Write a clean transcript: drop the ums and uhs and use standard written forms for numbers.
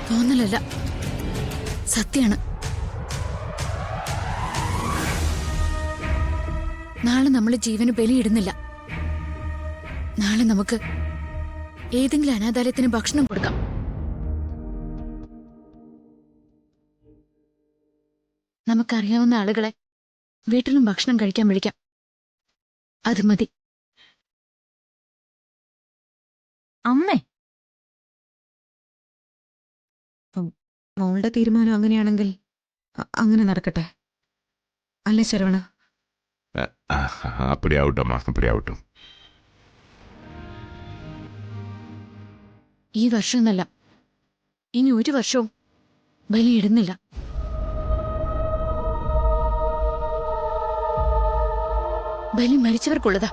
തോന്നലല്ല, സത്യാണ്. നാളെ നമ്മൾ ജീവന് ബലിയിടുന്നില്ല. നാളെ നമുക്ക് ഏതെങ്കിലും അനാഥാലയത്തിന് ഭക്ഷണം കൊടുക്കാം. നമുക്കറിയാവുന്ന ആളുകളെ വീട്ടിലും ഭക്ഷണം കഴിക്കാൻ വിളിക്കാം. അത് മതി. അമ്മേ, മോളുടെ തീരുമാനം അങ്ങനെയാണെങ്കിൽ അങ്ങനെ നടക്കട്ടെ, അല്ലേ ശരവണ? அப்படி ஆகட்டும்மா, அப்படி ஆகட்டும். ഈ വർഷം എന്നല്ല, ഇനി ഒരു വർഷവും ബലിയിടുന്നില്ല. ബലി മരിച്ചവർക്കുള്ളതാ.